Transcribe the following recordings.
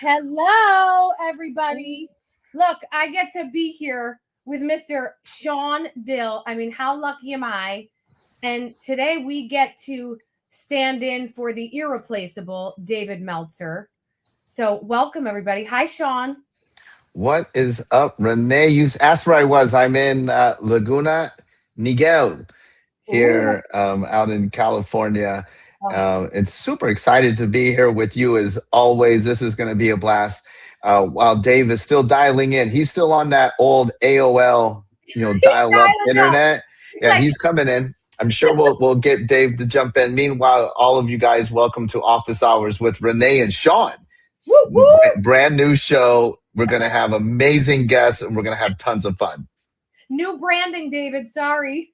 Hello, everybody. Look, I get to be here with Mr. Sean Dill. I mean, how lucky am I? And today we get to stand in for the irreplaceable David Meltzer. So, welcome, everybody. Hi, Sean. What is up, Renee? You asked where I was. I'm in Laguna Niguel Ooh. here out in California. Oh, It's super excited to be here with you as always. This is going to be a blast. While Dave is still dialing in, he's still on that old AOL, he's dial-up dialing up. internet. He's Yeah, like, he's coming in. I'm sure we'll get Dave to jump in. Meanwhile, all of you guys, welcome to Office Hours with Renee and Sean. woo, woo. Brand new show. We're going to have amazing guests and we're going to have tons of fun. New branding, David. Sorry.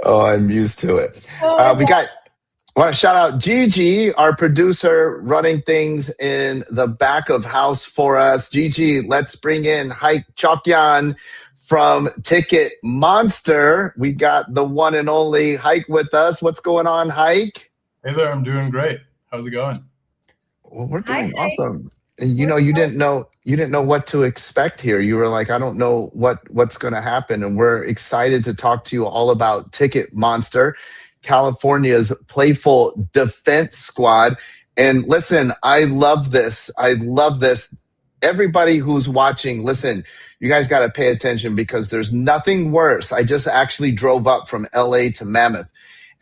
Oh, I'm used to it. Oh, I want to shout out Gigi, our producer, running things in the back of house for us. Gigi, let's bring in Hike Chokyan from Ticket Monster. We got the one and only Hike with us. What's going on, Hike? Hey there, I'm doing great. How's it going? Well, we're Hi, doing Hike. awesome. And We're you didn't know what to expect here. You were like, I don't know what's going to happen, and we're excited to talk to you all about Ticket Monster, California's playful defense squad. And listen, I love this. I love this. Everybody who's watching, listen, you guys got to pay attention because there's nothing worse. I just actually drove up from LA to Mammoth.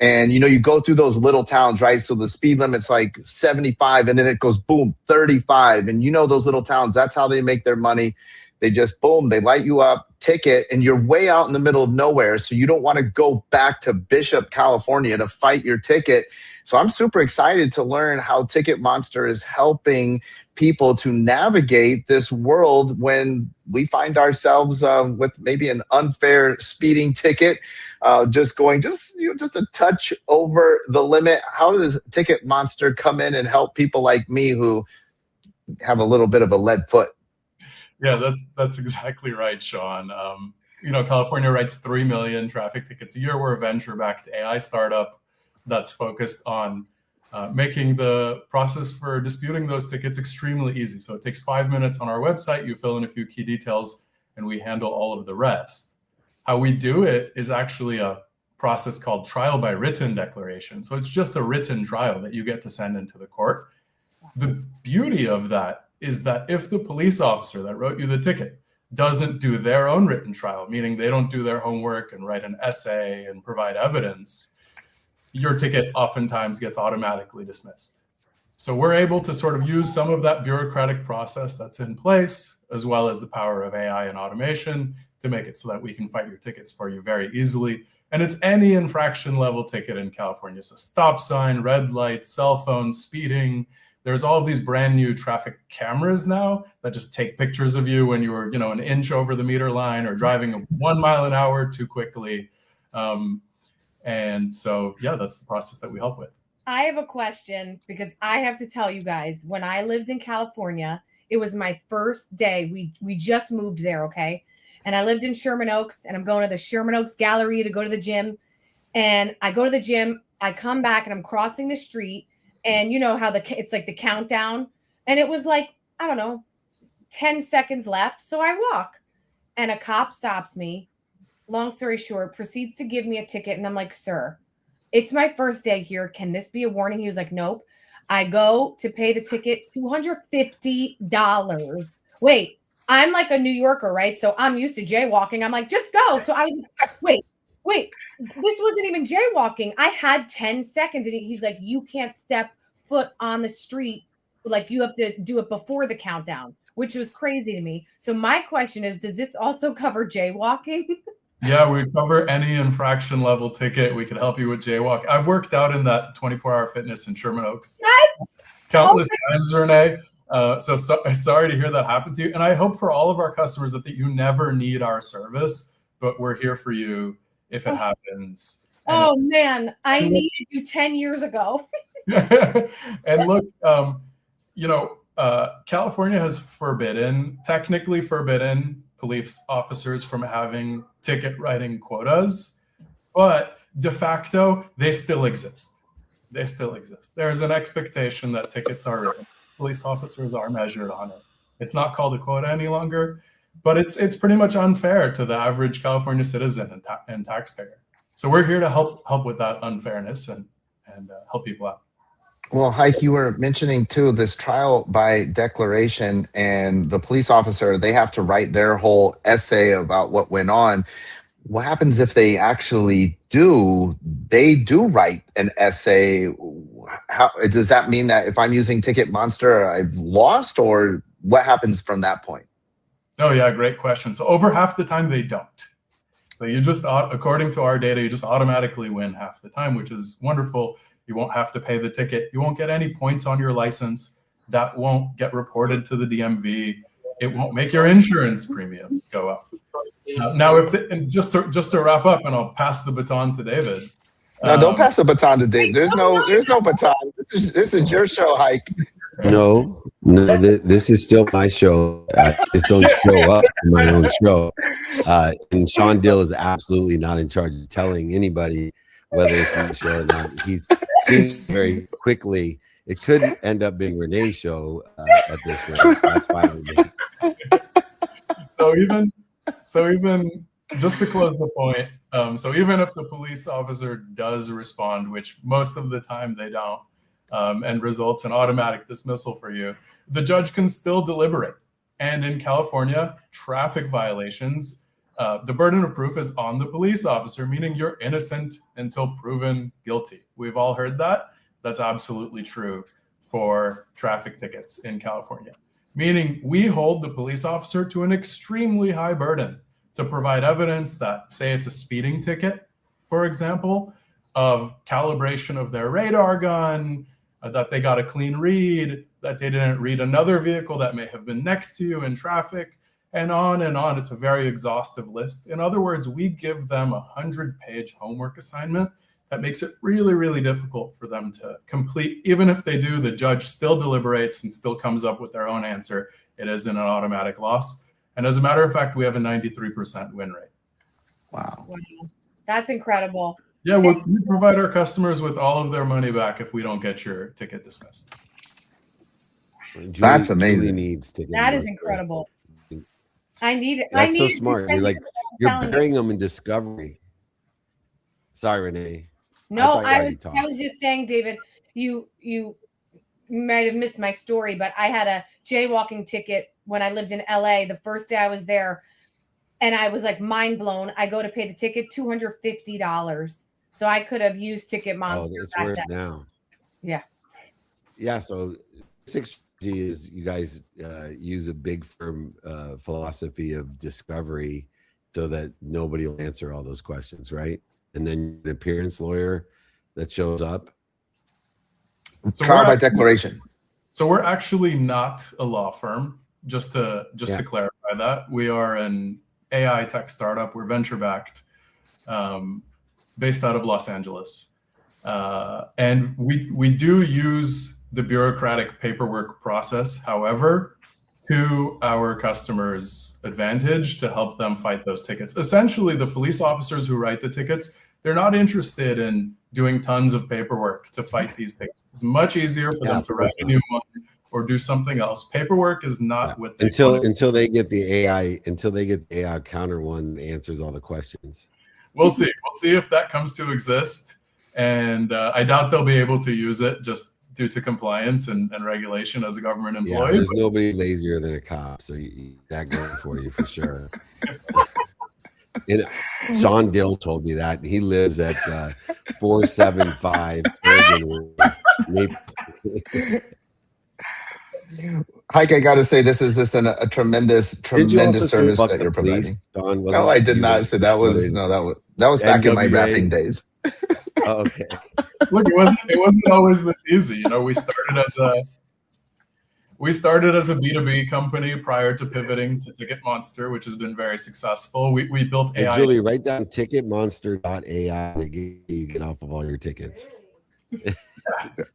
And you go through those little towns, right? So the speed limit's like 75 and then it goes boom, 35. And those little towns, that's how they make their money. They just boom, they light you up, ticket, and you're way out in the middle of nowhere. So you don't want to go back to Bishop, California to fight your ticket. So I'm super excited to learn how Ticket Monster is helping people to navigate this world when we find ourselves with maybe an unfair speeding ticket, just a touch over the limit. How does Ticket Monster come in and help people like me who have a little bit of a lead foot? Yeah, that's exactly right, Sean. California writes 3 million traffic tickets a year. We're a venture-backed AI startup that's focused on making the process for disputing those tickets extremely easy. So it takes 5 minutes on our website. You fill in a few key details, and we handle all of the rest. How we do it is actually a process called trial by written declaration. So it's just a written trial that you get to send into the court. The beauty of that is that if the police officer that wrote you the ticket doesn't do their own written trial, meaning they don't do their homework and write an essay and provide evidence, your ticket oftentimes gets automatically dismissed. So we're able to sort of use some of that bureaucratic process that's in place, as well as the power of AI and automation to make it so that we can fight your tickets for you very easily. And it's any infraction level ticket in California. So stop sign, red light, cell phone, speeding. There's all of these brand new traffic cameras now that just take pictures of you when you were, an inch over the meter line or driving 1 mile an hour too quickly. And so, yeah, that's the process that we help with. I have a question because I have to tell you guys, when I lived in California, it was my first day. We just moved there, okay? And I lived in Sherman Oaks, and I'm going to the Sherman Oaks Gallery to go to the gym. And I go to the gym, I come back, and I'm crossing the street. And you know how it's like the countdown. And it was like, I don't know, 10 seconds left. So I walk, and a cop stops me. Long story short, proceeds to give me a ticket. And I'm like, sir, it's my first day here. Can this be a warning? He was like, nope. I go to pay the ticket, $250. Wait, I'm like a New Yorker, right? So I'm used to jaywalking. I'm like, just go. So I was like, wait, this wasn't even jaywalking. I had 10 seconds. And he's like, you can't step foot on the street. Like you have to do it before the countdown, which was crazy to me. So my question is, does this also cover jaywalking? Yeah, we cover any infraction level ticket. We could help you with jaywalk. I've worked out in that 24-hour fitness in Sherman Oaks. Yes. Countless times, Renee. So sorry to hear that happen to you. And I hope for all of our customers that you never need our service, but we're here for you if it happens. Oh, man, I needed you 10 years ago. And look, California has technically forbidden police officers from having ticket writing quotas, but de facto, they still exist. There's an expectation that tickets are written. police officers are measured on it. It's not called a quota any longer, but it's pretty much unfair to the average California citizen and taxpayer. So we're here to help with that unfairness and help people out. Well, Hike, you were mentioning too this trial by declaration, and the police officer, they have to write their whole essay about what went on. What happens if they actually do write an essay? How does that mean that if I'm using Ticket Monster, I've lost, or what happens from that point? Oh yeah, great question. So over half the time they don't. So you just, according to our data, you just automatically win half the time, which is wonderful. You won't have to pay the ticket. You won't get any points on your license. That won't get reported to the DMV. It won't make your insurance premiums go up. Now, and just to wrap up, and I'll pass the baton to David. No, don't pass the baton to David. There's no baton. This is your show, Hike. No, this is still my show. I just don't show up in my own show. And Sean Dill is absolutely not in charge of telling anybody whether it's my show or not. He's seen very quickly. It could end up being Renee's show at this rate. That's fine with me. So even just to close the point, so even if the police officer does respond, which most of the time they don't, and results in automatic dismissal for you, the judge can still deliberate. And in California, traffic violations, the burden of proof is on the police officer, meaning you're innocent until proven guilty. We've all heard that. That's absolutely true for traffic tickets in California, meaning we hold the police officer to an extremely high burden to provide evidence that, say it's a speeding ticket, for example, of calibration of their radar gun, that they got a clean read, that they didn't read another vehicle that may have been next to you in traffic, and on and on. It's a very exhaustive list. In other words, we give them a 100-page homework assignment that makes it really, really difficult for them to complete. Even if they do, the judge still deliberates and still comes up with their own answer. It isn't an automatic loss. And as a matter of fact, we have a 93% win rate. Wow. That's incredible. Yeah, we provide our customers with all of their money back if we don't get your ticket dismissed. That's amazing. That is incredible. I need it. That's so smart. You're burying them in discovery. Sorry, Renee. No, I was just saying, David, you might have missed my story, but I had a jaywalking ticket when I lived in LA the first day I was there, and I was like mind blown. I go to pay the ticket, $250. So I could have used Ticket Monster. Oh, it's worse now. Yeah. Yeah. So 6G is you guys use a big firm philosophy of discovery so that nobody will answer all those questions, right? And then an appearance lawyer that shows up. So trial by declaration. So we're actually not a law firm. Just to clarify that, we are an AI tech startup. We're venture backed, based out of Los Angeles, and we do use the bureaucratic paperwork process, however, to our customers' advantage to help them fight those tickets. Essentially, the police officers who write the tickets, they're not interested in doing tons of paperwork to fight these tickets. It's much easier for them to write a new one or do something else. Paperwork is not what they until they get the AI counter one that answers all the questions. We'll see. We'll see if that comes to exist, and I doubt they'll be able to use it just due to compliance and regulation as a government employee. Yeah, there's nobody lazier than a cop, so that going for you for sure. Sean Dill told me that. He lives at 475 Hike, I got to say, this is just a tremendous service that you're providing. No, I did not say that was that was back in my rapping days. Oh, okay. Look, it wasn't always this easy. You know, we started as a B2B company prior to pivoting to Ticket Monster, which has been very successful. We built AI. Julie, write down ticketmonster.ai to get off of all your tickets.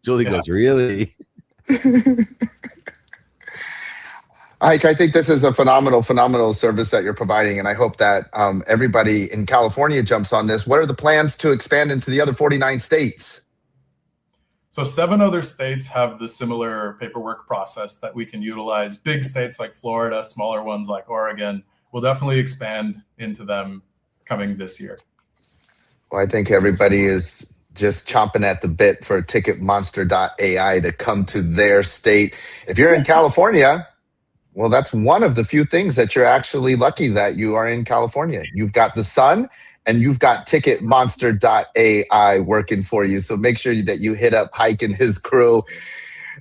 Julie goes, really? Ike, I think this is a phenomenal service that you're providing, and I hope that everybody in California jumps on this. What are the plans to expand into the other 49 states? So 7 other states have the similar paperwork process that we can utilize. Big states like Florida, smaller ones like Oregon, will definitely expand into them coming this year. Well, I think everybody is just chomping at the bit for Ticketmonster.ai to come to their state. If you're in California, well, that's one of the few things that you're actually lucky that you are in California. You've got the sun and you've got Ticketmonster.ai working for you. So make sure that you hit up Hike and his crew,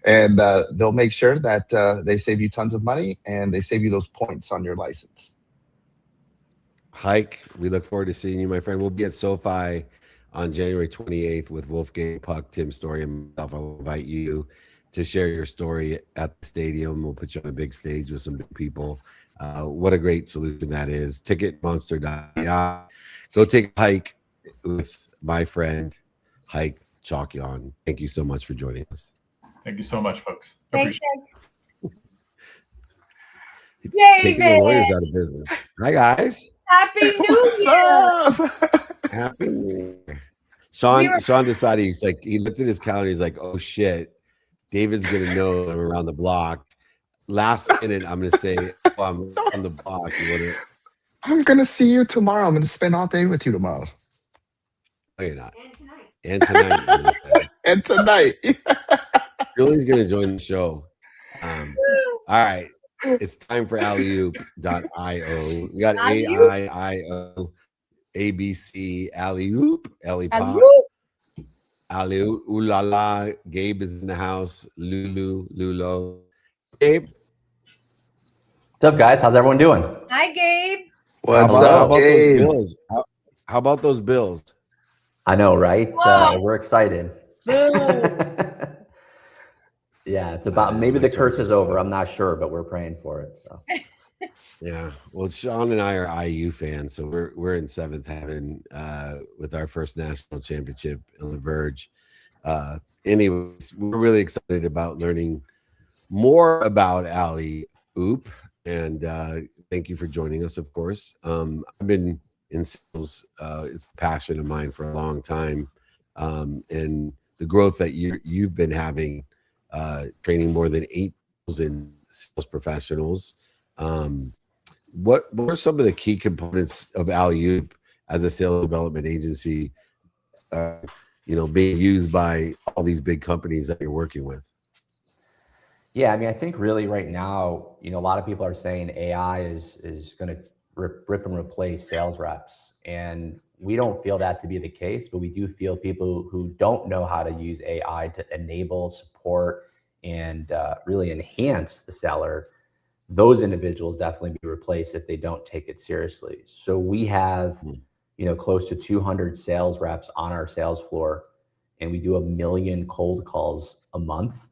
and they'll make sure that they save you tons of money and they save you those points on your license. Hike, we look forward to seeing you, my friend. We'll be at SoFi on January 28th with Wolfgang Puck, Tim Story, and myself. I'll invite you to share your story at the stadium. We'll put you on a big stage with some big people. What a great solution that is. Ticketmonster.ai. Go take a hike with my friend, Hike Chokyon. Thank you so much for joining us. Thank you so much, folks. Thanks, Taking the lawyers out of business. Hi, guys. Happy New Year. Happy New Year. Sean decided, he looked at his calendar. He's like, oh shit, David's gonna know I'm around the block. Last minute, I'm gonna say, oh, I'm on the block. I'm gonna see you tomorrow. I'm gonna spend all day with you tomorrow. No, you're not. And tonight. And tonight. Julie's gonna join the show. All right. It's time for alley-oop.io. We got AIIO, ABC, alley-oop, alley-pop, alley-oop, ooh la la. Gabe is in the house. Lulo. Gabe. What's up, guys? How's everyone doing? Hi, Gabe. What's up, Gabe? Those Bills? How about those Bills? I know, right? We're excited. Yeah, it's about maybe the curse is over. I'm not sure, but we're praying for it. So. Yeah, well, Sean and I are IU fans, so we're in seventh heaven with our first national championship on the verge. Anyways, we're really excited about learning more about Alley Oop, and thank you for joining us. Of course, I've been in sales; it's a passion of mine for a long time, and the growth that you've been having. Training more than 8,000 sales professionals. What are some of the key components of Alley-oop as a sales development agency, being used by all these big companies that you're working with? Yeah, I mean, I think really right now, a lot of people are saying AI is going to rip and replace sales reps. And we don't feel that to be the case, but we do feel people who don't know how to use AI to enable, support, and really enhance the seller, those individuals definitely be replaced if they don't take it seriously. So we have, close to 200 sales reps on our sales floor, and we do 1 million cold calls a month.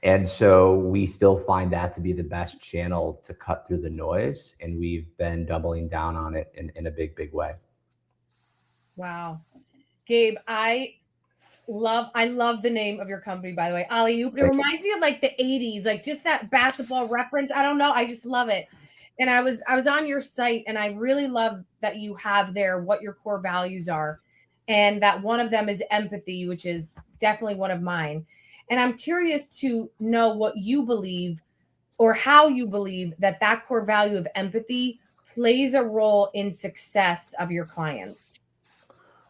And so we still find that to be the best channel to cut through the noise. And we've been doubling down on it in a big, big way. Wow. Gabe, I love the name of your company, by the way. Alley-oop. It reminds me of like the 80s, like just that basketball reference. I don't know. I just love it. And I was on your site, and I really love that you have there what your core values are. And that one of them is empathy, which is definitely one of mine. And I'm curious to know what you believe or how you believe that core value of empathy plays a role in success of your clients.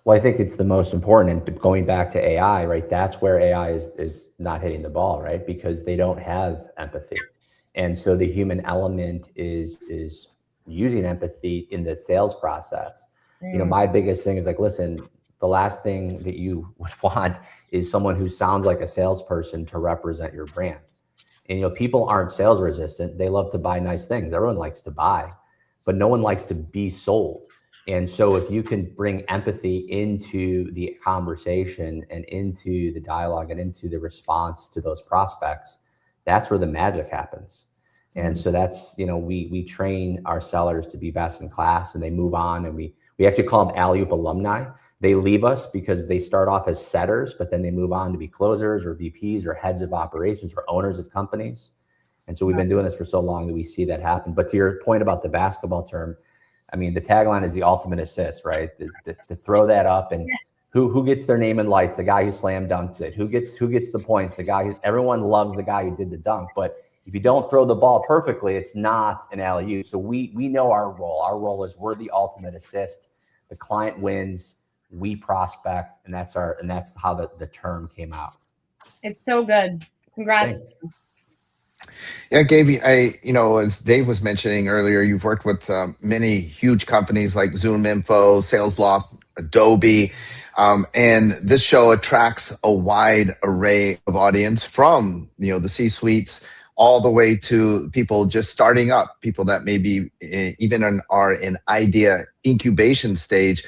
Well, I think it's the most important. And going back to AI, right? That's where AI is not hitting the ball, right? Because they don't have empathy. And so the human element is using empathy in the sales process. My biggest thing is like, listen, the last thing that you would want is someone who sounds like a salesperson to represent your brand. And, people aren't sales resistant. They love to buy nice things. Everyone likes to buy, but no one likes to be sold. And so if you can bring empathy into the conversation and into the dialogue and into the response to those prospects, that's where the magic happens. And so that's, we train our sellers to be best in class, and they move on, and we actually call them Alley-oop alumni. They leave us because they start off as setters, but then they move on to be closers or VPs or heads of operations or owners of companies. And so we've been doing this for so long that we see that happen. But to your point about the basketball term, I mean, the tagline is the ultimate assist, right? To throw that up and Who gets their name in lights? The guy who slam dunks it. Who gets the points? The guy everyone loves the guy who did the dunk. But if you don't throw the ball perfectly, it's not an alley-oop. So we know our role. Our role is we're the ultimate assist. The client wins, we prospect, and that's how the term came out. It's so good. Congrats. Thanks. Yeah, Gabe, as Dave was mentioning earlier, you've worked with many huge companies like ZoomInfo, SalesLoft, Adobe, and this show attracts a wide array of audience from, the C-suites all the way to people just starting up, people that maybe even are in idea incubation stage.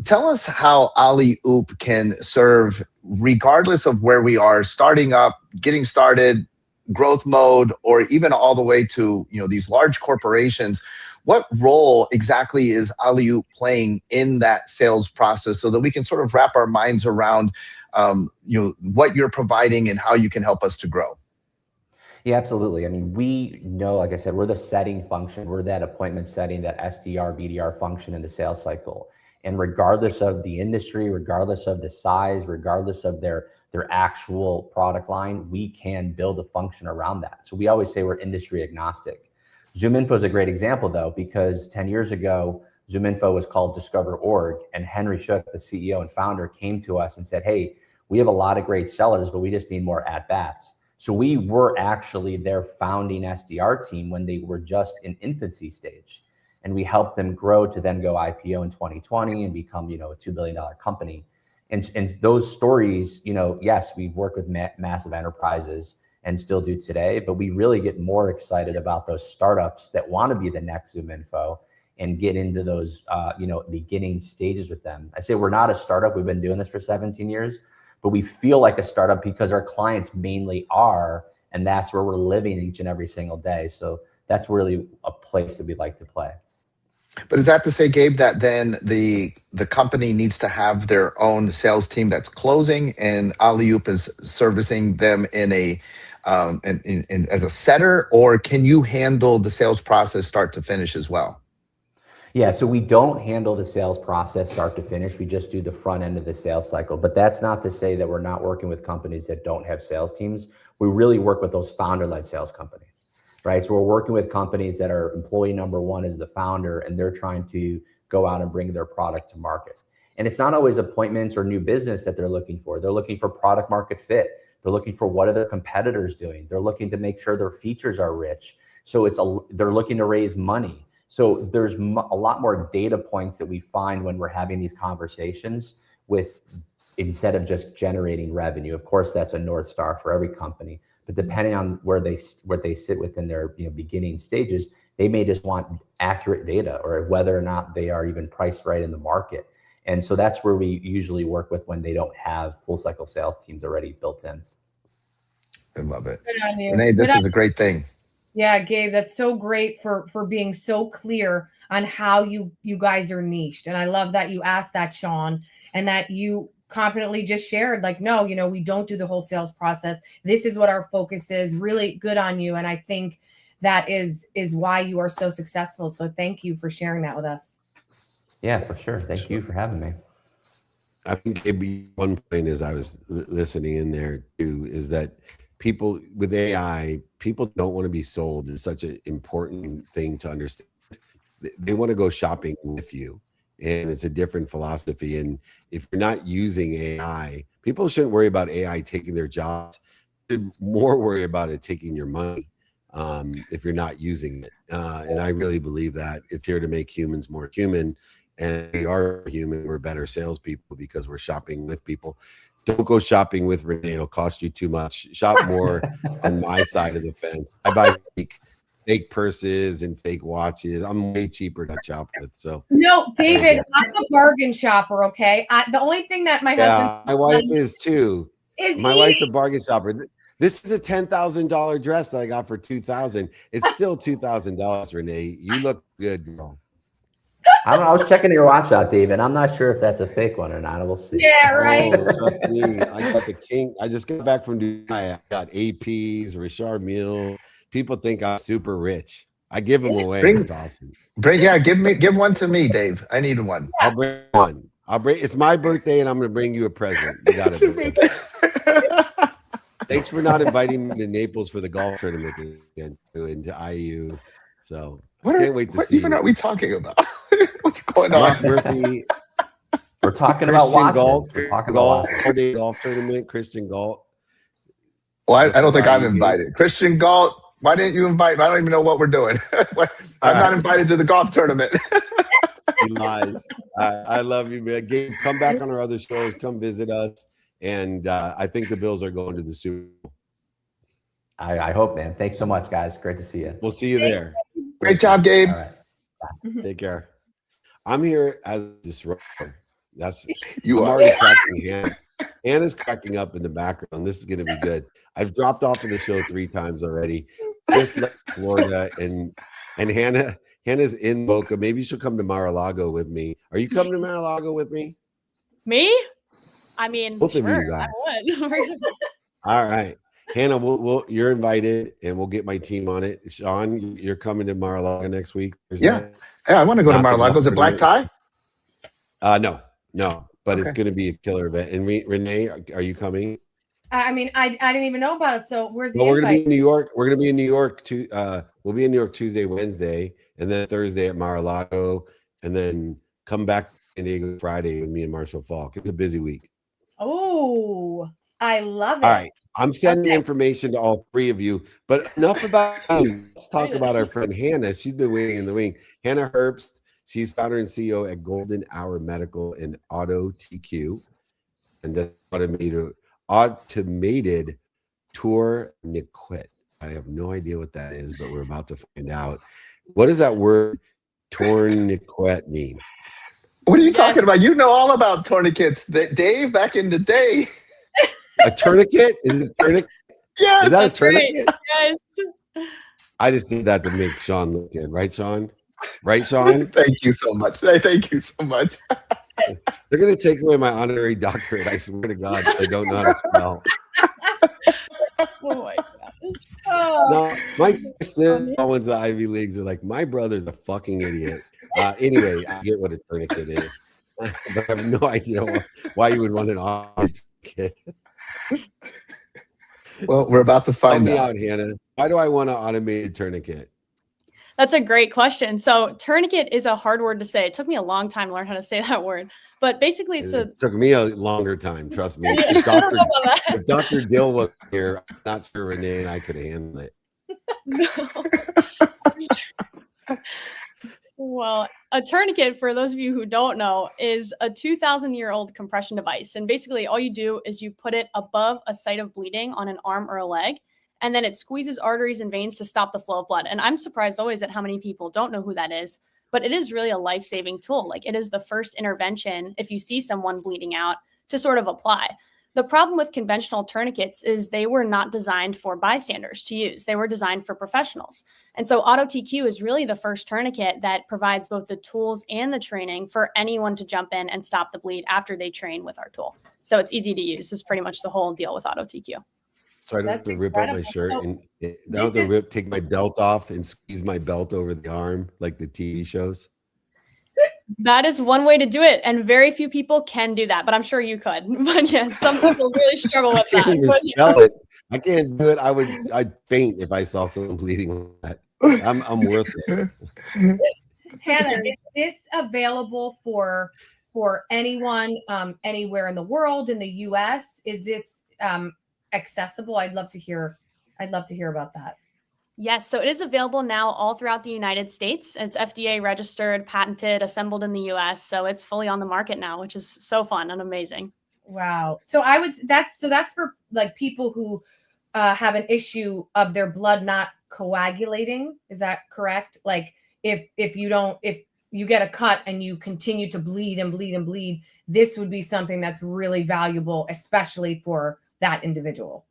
Tell us how Alley-Oop can serve regardless of where we are, starting up, getting started, growth mode, or even all the way to these large corporations. What role exactly is Alley-Oop playing in that sales process, so that we can sort of wrap our minds around what you're providing and how you can help us to grow? Yeah, absolutely. I mean, we know, like I said, we're the setting function. We're that appointment setting, that SDR, BDR function in the sales cycle. And regardless of the industry, regardless of the size, regardless of their actual product line, we can build a function around that. So we always say we're industry agnostic. ZoomInfo is a great example, though, because 10 years ago, ZoomInfo was called Discover.org, and Henry Shook, the CEO and founder, came to us and said, hey, we have a lot of great sellers, but we just need more at-bats. So we were actually their founding SDR team when they were just in infancy stage. And we helped them grow to then go IPO in 2020 and become, a $2 billion company. And those stories, yes, we've worked with massive enterprises and still do today, but we really get more excited about those startups that want to be the next ZoomInfo and get into those, beginning stages with them. I say we're not a startup. We've been doing this for 17 years, but we feel like a startup because our clients mainly are, and that's where we're living each and every single day. So that's really a place that we'd like to play. But is that to say, Gabe, that then the company needs to have their own sales team that's closing, and Alley-Oop is servicing them in as a setter, or can you handle the sales process start to finish as well? Yeah, so we don't handle the sales process start to finish. We just do the front end of the sales cycle. But that's not to say that we're not working with companies that don't have sales teams. We really work with those founder-led sales companies, right? So we're working with companies that are employee number one is the founder, and they're trying to go out and bring their product to market. And it's not always appointments or new business that they're looking for. They're looking for product market fit. They're looking for what are their competitors doing. They're looking to make sure their features are rich. So they're looking to raise money. So there's a lot more data points that we find when we're having these conversations instead of just generating revenue. Of course, that's a North Star for every company, but depending on where they sit within their beginning stages, they may just want accurate data or whether or not they are even priced right in the market. And so that's where we usually work with when they don't have full cycle sales teams already built in. I love it. Good on you. Renee, this is a great thing. Yeah, Gabe, that's so great for being so clear on how you guys are niched. And I love that you asked that, Sean, and that you confidently just shared, like, no, we don't do the whole sales process. This is what our focus is. Really good on you. And I think that is why you are so successful. So thank you for sharing that with us. Yeah, for sure. Thank you for having me. I think maybe one point as I was listening in there too is that people with AI, people don't want to be sold. It's such an important thing to understand. They want to go shopping with you, and it's a different philosophy. And if you're not using AI, people shouldn't worry about AI taking their jobs. They should more worry about it taking your money if you're not using it. And I really believe that it's here to make humans more human. And we are human. We're better salespeople because we're shopping with people. Don't go shopping with Renee. It'll cost you too much. Shop more on my side of the fence. I buy fake purses and fake watches. I'm way cheaper to shop with. So no, David, I'm a bargain shopper. Okay, the only thing that my husband, my wife is too. My wife's a bargain shopper. This is a $10,000 dress that I got for $2,000. It's still $2,000, Renee. You look good, girl. I don't know. I was checking your watch out, David. I'm not sure if that's a fake one or not. We'll see. Yeah, right. Oh, trust me. I got the king. I just got back from Dubai. I got APs, Richard Mille. People think I'm super rich. I give them away. It's awesome. Give one to me, Dave. I need one. I'll bring one. I'll bring. It's my birthday, and I'm going to bring you a present. You got it. Thanks for not inviting me to Naples for the golf tournament again, into IU. So I can't wait to see. What even are we talking about? What's going Mark on? Murphy. We're talking about Christian watches. golf. We're talking golf. about watches. All-day golf tournament. Christian golf. Well, I don't think I'm invited. Christian Galt, why didn't you invite me? I don't even know what we're doing. I'm not invited to the golf tournament. He lies. I love you, man. Gabe, come back on our other shows. Come visit us. And I think the Bills are going to the Super Bowl. I hope, man. Thanks so much, guys. Great to see you. We'll see you there. Great job, Gabe. All right. Take care. I'm here as a disruptor. That's You I'm are. already cracking Hannah. Hannah's cracking up in the background. This is going to be good. I've dropped off of the show 3 times already. Just left Florida, and Hannah's in Boca. Maybe she'll come to Mar-a-Lago with me. Are you coming to Mar-a-Lago with me? Me? I mean, Both of sure, you guys. I would. All right. Hannah, you're invited, and we'll get my team on it. Sean, you're coming to Mar-a-Lago next week. Yeah, I want to go to Not the Mar-a-Lago. Is it black tie? No, but it's Okay. going to be a killer event. And Renee, are you coming? I mean, I didn't even know about it. So where's the Well, we're going to be invite? in New York. We're going to be in New York too. We'll be in New York Tuesday, Wednesday, and then Thursday at Mar-a-Lago, and then come back to San Diego Friday with me and Marshall Falk. It's a busy week. Oh, I love it. All right. I'm sending Okay. information to all 3 of you, but enough about you. Let's talk about our friend Hannah. She's been waiting in the wing. Hannah Herbst. She's founder and CEO at Golden Hour Medical and Auto TQ, and the automated tourniquet. I have no idea what that is, but we're about to find out. What does that word tourniquet mean? What are you talking about? You know all about tourniquets. Dave, back in the day. A tourniquet? Is it a tourniquet? Yes. Is that a That's right. tourniquet? Yes. I just did that to make Sean look good, right, Sean? Right, Sean? Thank you so much. Thank you so much. They're gonna take away my honorary doctorate. I swear to God, I don't know how to spell. Oh my God. Oh, No, my sister went to the Ivy Leagues. Are like, my brother's a fucking idiot. Anyway, I get what a tourniquet is, but I have no idea why you would want an tourniquet. Well, we're about to Help find me out. out, Hannah. Why do I want an automated tourniquet? That's a great question. So tourniquet is a hard word to say. It took me a long time to learn how to say that word, but basically it's a It took me a longer time. Trust me. I If don't know about that. if Dr. Dill was here, I'm not sure Renee and I could handle it. No. Well, a tourniquet, for those of you who don't know, is a 2,000-year-old compression device. And basically all you do is you put it above a site of bleeding on an arm or a leg, and then it squeezes arteries and veins to stop the flow of blood. And I'm surprised always at how many people don't know who that is, but it is really a life-saving tool. Like, it is the first intervention if you see someone bleeding out to sort of apply. The problem with conventional tourniquets is they were not designed for bystanders to use. They were designed for professionals. And so Auto TQ is really the first tourniquet that provides both the tools and the training for anyone to jump in and stop the bleed after they train with our tool. So it's easy to use. This is pretty much the whole deal with Auto TQ. So I don't have That's to rip out my incredible. shirt So and I don't have to take my belt off and squeeze my belt over the arm like the TV shows. That is one way to do it. And very few people can do that, but I'm sure you could. But yeah, some people really struggle I with can't that. even But, spell it. I can't do it. I'd faint if I saw someone bleeding like that. I'm worthless. Hannah, is this available for anyone anywhere in the world, in the US? Is this accessible? I'd love to hear about that. yes, so it is available now all throughout the United States. It's FDA registered, patented, assembled in the US. So it's fully on the market now, which is so fun and amazing. Wow. So that's for like people who have an issue of their blood not coagulating. Is that correct? Like if you get a cut and you continue to bleed and bleed and bleed, this would be something that's really valuable, especially for that individual.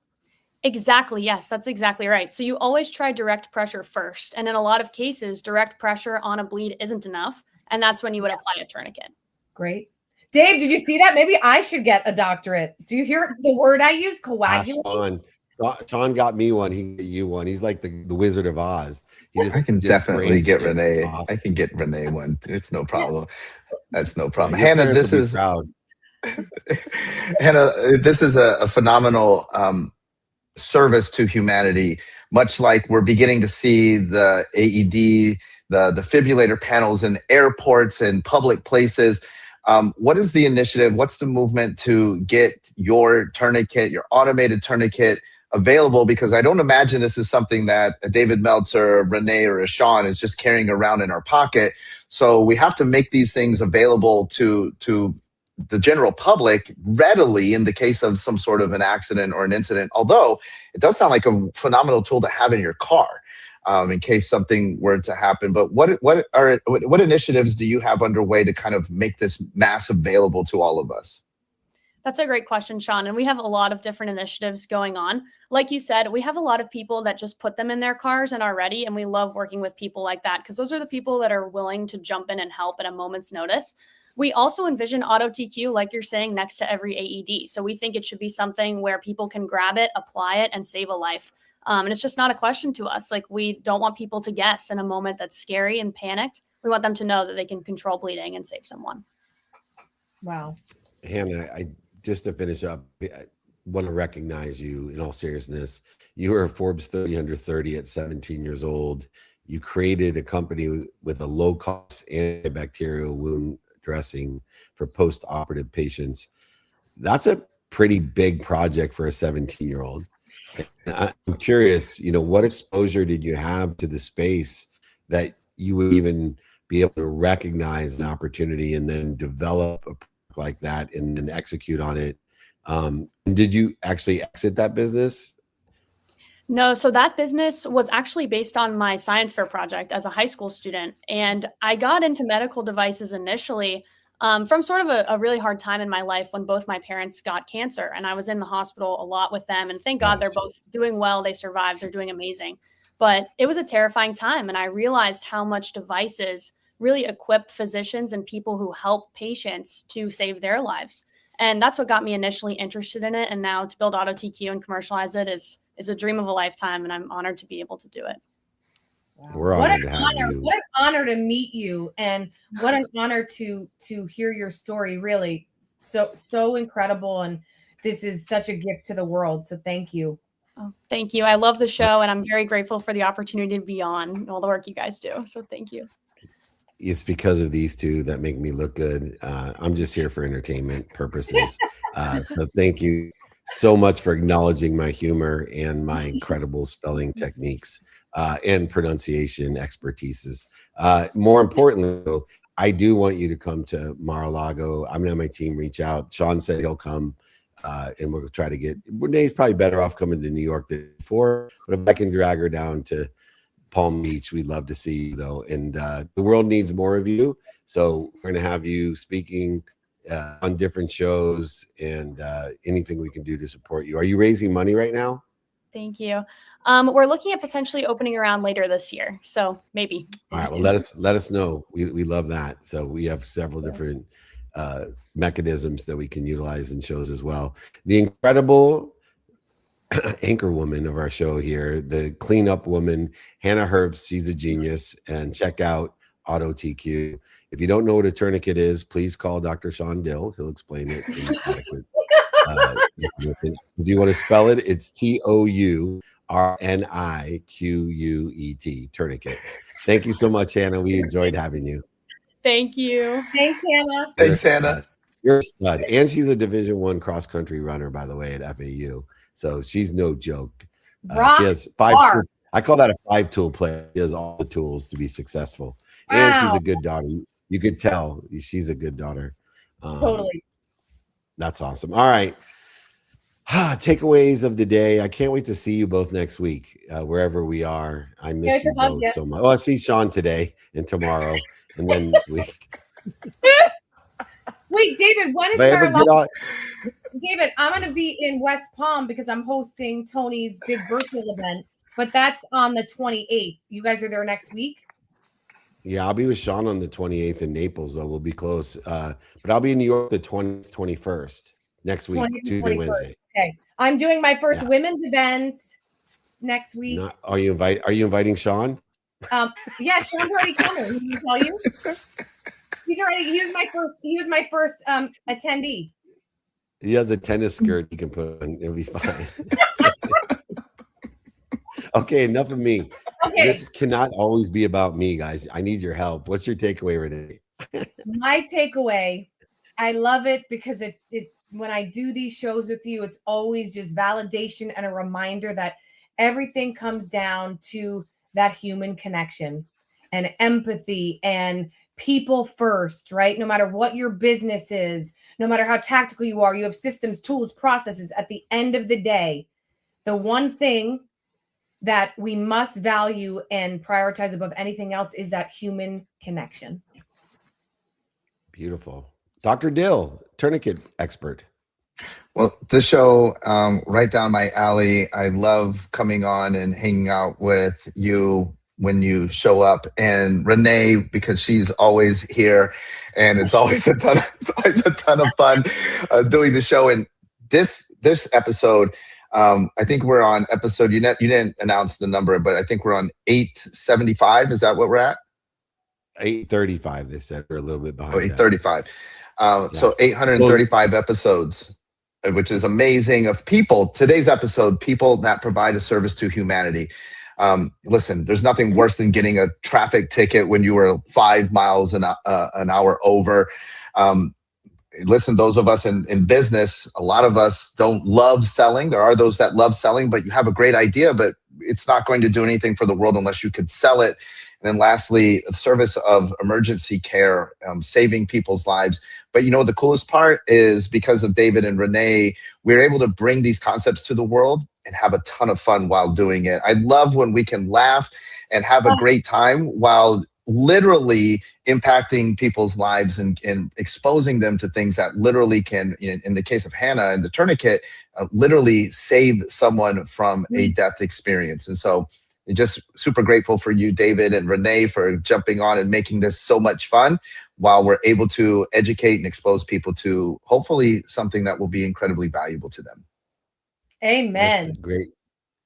Exactly. Yes, that's exactly right. So you always try direct pressure first. And in a lot of cases, direct pressure on a bleed isn't enough. And that's when you would apply a tourniquet. Great. Dave, did you see that? Maybe I should get a doctorate. Do you hear the word I use? Coagulate. Sean got me one. He got you one. He's like the Wizard of Oz. I can definitely get Renee. Renee. I can get Renee one. It's no problem. That's no problem. Your Hannah, parents this will be is proud. Hannah, this is a phenomenal service to humanity. Much like we're beginning to see the AED, the defibrillator panels in airports and public places. What is the initiative? What's the movement to get your tourniquet, your automated tourniquet, available? Because I don't imagine this is something that a David Meltzer, Renee, or a Sean is just carrying around in our pocket. So we have to make these things available to the general public readily in the case of some sort of an accident or an incident. Although it does sound like a phenomenal tool to have in your car in case something were to happen. But what initiatives do you have underway to kind of make this mass available to all of us? That's a great question, Sean. And we have a lot of different initiatives going on. Like you said, we have a lot of people that just put them in their cars and are ready. And we love working with people like that because those are the people that are willing to jump in and help at a moment's notice. We also envision auto TQ, like you're saying, next to every AED. So we think it should be something where people can grab it, apply it, and save a life. And it's just not a question to us. Like, we don't want people to guess in a moment that's scary and panicked. We want them to know that they can control bleeding and save someone. Wow. Hannah, just to finish up, I want to recognize you in all seriousness. You were Forbes 30 under 30 at 17 years old. You created a company with a low-cost antibacterial wound dressing for post-operative patients. That's a pretty big project for a 17-year-old. I'm curious, what exposure did you have to the space that you would even be able to recognize an opportunity and then develop a product like that and then execute on it? Did you actually exit that business? No, so that business was actually based on my science fair project as a high school student. And I got into medical devices initially from sort of a really hard time in my life when both my parents got cancer. And I was in the hospital a lot with them. And thank God they're both doing well. They survived. They're doing amazing. But it was a terrifying time. And I realized how much devices really equip physicians and people who help patients to save their lives. And that's what got me initially interested in it. And now to build Auto TQ and commercialize it is a dream of a lifetime, and I'm honored to be able to do it. Wow. We're honored to have you. What an honor to meet you, and what an honor to hear your story. Really, so incredible, and this is such a gift to the world. So thank you. Oh, thank you. I love the show, and I'm very grateful for the opportunity to be on and all the work you guys do. So thank you. It's because of these two that make me look good. I'm just here for entertainment purposes. So thank you so much for acknowledging my humor and my incredible spelling techniques and pronunciation expertises. More importantly, though, I do want you to come to Mar-a-Lago. I'm going to have my team reach out. Sean said he'll come, and we'll try to get. Renee's probably better off coming to New York than before, but if I can drag her down to Palm Beach, we'd love to see you, though. And the world needs more of you. So we're going to have you speaking on different shows and anything we can do to support you. Are you raising money right now? Thank you. We're looking at potentially opening around later this year. So maybe. All right. Well, let us know. We love that. So we have several different mechanisms that we can utilize in shows as well. The incredible anchor woman of our show here, the cleanup woman, Hannah Herbst. She's a genius. And check out Auto TQ. If you don't know what a tourniquet is, please call Dr. Sean Dill. He'll explain it in adequate. If you want to spell it, it's TOURNIQUET, tourniquet. Thank you so much, Hannah. We enjoyed having you. Thank you. Thanks, Hannah. Thanks, Hannah. You're a stud. And she's a Division I cross country runner, by the way, at FAU. So she's no joke. She has 5 tools. I call that a 5-tool player. She has all the tools to be successful. Wow. And she's a good daughter. You could tell she's a good daughter. Totally. That's awesome. All right. Takeaways of the day. I can't wait to see you both next week, wherever we are. I miss you both so much. Oh, I see Sean today and tomorrow and then this week. Wait, David, when is Mar-a-Lago? David, I'm going to be in West Palm because I'm hosting Tony's big virtual event, but that's on the 28th. You guys are there next week? Yeah, I'll be with Sean on the 28th in Naples, though. We'll be close. But I'll be in New York the 20th, 21st next week, Tuesday, 21st. Wednesday. Okay. I'm doing my first women's event next week. Are you inviting Sean? Yeah, Sean's already coming. Did he tell you? He's already. He was my first. He was my first attendee. He has a tennis skirt he can put on. It'll be fine. Okay, enough of me. Okay. This cannot always be about me, guys. I need your help. What's your takeaway, Renee? My takeaway, I love it because it when I do these shows with you, it's always just validation and a reminder that everything comes down to that human connection and empathy and people first, right? No matter what your business is, no matter how tactical you are, you have systems, tools, processes. At the end of the day, the one thing that we must value and prioritize above anything else is that human connection. Beautiful. Dr. Dill, tourniquet expert. Well, this show, right down my alley. I love coming on and hanging out with you when you show up, and Renee, because she's always here, and it's always a ton of fun doing the show. And this episode, I think we're on episode. You didn't announce the number, but I think we're on 875. Is that what we're at? 835. They said we're a little bit behind. Oh, 835. So 835 episodes, which is amazing. Of people, today's episode, people that provide a service to humanity. Listen, there's nothing worse than getting a traffic ticket when you were 5 miles an hour over. Listen, those of us in business, a lot of us don't love selling. There are those that love selling, but you have a great idea, but it's not going to do anything for the world unless you could sell it. And then lastly, the service of emergency care, saving people's lives. But you know, the coolest part is because of David and Renee, we're able to bring these concepts to the world and have a ton of fun while doing it. I love when we can laugh and have a great time while literally impacting people's lives and exposing them to things that literally can, in the case of Hannah and the tourniquet, literally save someone from a death experience. And so just super grateful for you, David and Renee, for jumping on and making this so much fun while we're able to educate and expose people to hopefully something that will be incredibly valuable to them. Amen. That's great.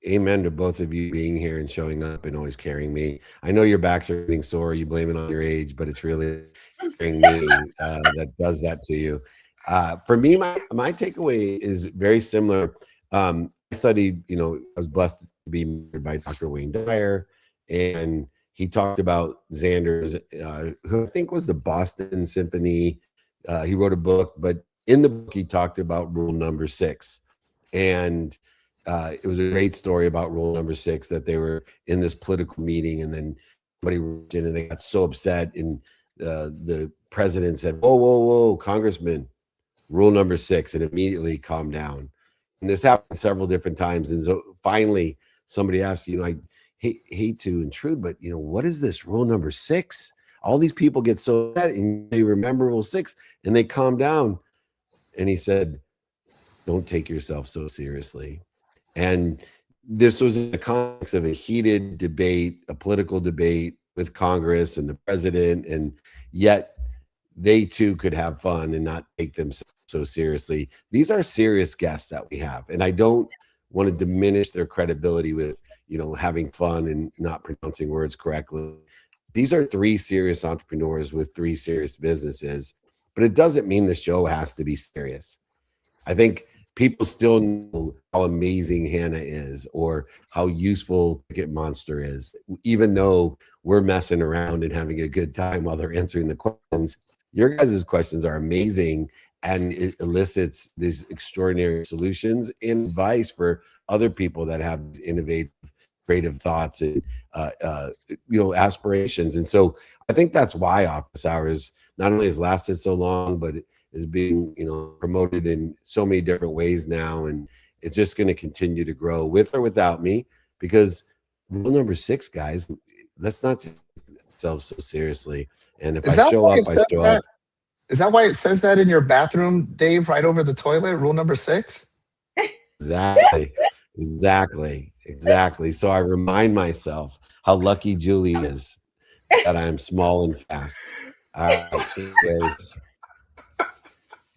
Amen to both of you being here and showing up and always carrying me. I know your backs are getting sore. You blame it on your age, but it's really carrying me that does that to you. For me, my takeaway is very similar. I studied, I was blessed to be mentored by Dr. Wayne Dyer, and he talked about Xander's, who I think was the Boston Symphony. He wrote a book, but in the book, he talked about rule number 6. And it was a great story about rule number 6, that they were in this political meeting, and then somebody wrote in and they got so upset, and the president said, whoa, Congressman, rule number 6, and immediately calmed down. And this happened several different times. And so finally somebody asked, I hate to intrude, but what is this rule number 6? All these people get so upset and they remember rule 6 and they calm down. And he said, don't take yourself so seriously. And this was in the context of a heated debate, a political debate with Congress and the president, and yet they too could have fun and not take themselves so seriously. These are serious guests that we have, and I don't want to diminish their credibility with, having fun and not pronouncing words correctly. These are 3 serious entrepreneurs with 3 serious businesses, but it doesn't mean the show has to be serious. I think people still know how amazing Hannah is or how useful Ticket Monster is, even though we're messing around and having a good time while they're answering the questions. Your guys' questions are amazing, and it elicits these extraordinary solutions and advice for other people that have innovative, creative thoughts and aspirations. And so I think that's why Office Hours not only has lasted so long, but it is being promoted in so many different ways now, and it's just going to continue to grow with or without me, because rule number 6, guys, let's not take ourselves so seriously. And if I show up, I show up. Is that why it says that in your bathroom, Dave, right over the toilet? Rule number 6? Exactly. So I remind myself how lucky Julie is that I am small and fast.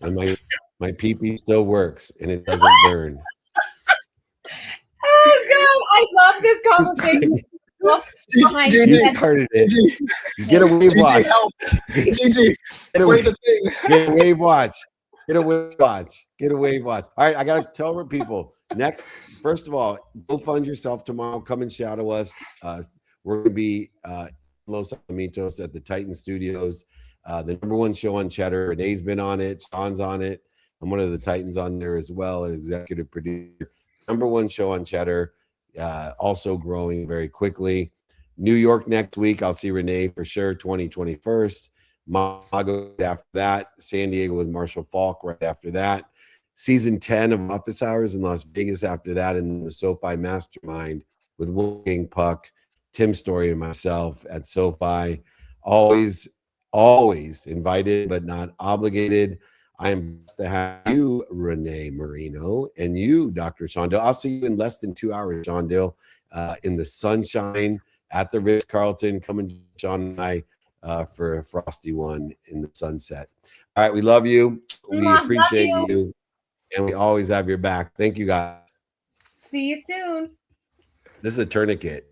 And my pee-pee still works and it doesn't burn. Oh God, I love this conversation. look behind Gigi, you. You started it. Gigi, Get a wave Gigi, watch. help. Gigi, Get a, play the thing. get a wave watch. Get a wave watch. Get a wave watch. All right, I gotta tell people next. First of all, go fund yourself tomorrow. Come and shadow us. We're gonna be Los Alamitos at the Titan Studios, the #1 show on Cheddar. Renee's been on it. Sean's on it. I'm one of the Titans on there as well, an executive producer. #1 show on Cheddar, also growing very quickly. New York next week. I'll see Renee for sure. 2021. Mago after that. San Diego with Marshall Falk right after that. Season 10 of Office Hours in Las Vegas after that, and the SoFi Mastermind with Wolfgang Puck, Tim Story, and myself at SoFi. Always invited but not obligated. I am blessed to have you, Renee Marino, and you, Dr. Sean Dill. I'll see you in less than 2 hours, Sean Dill, in the sunshine at the Ritz-Carlton. Come and Sean and I for a frosty one in the sunset. All right, we love you. We appreciate you. And we always have your back. Thank you, guys. See you soon. This is a tourniquet.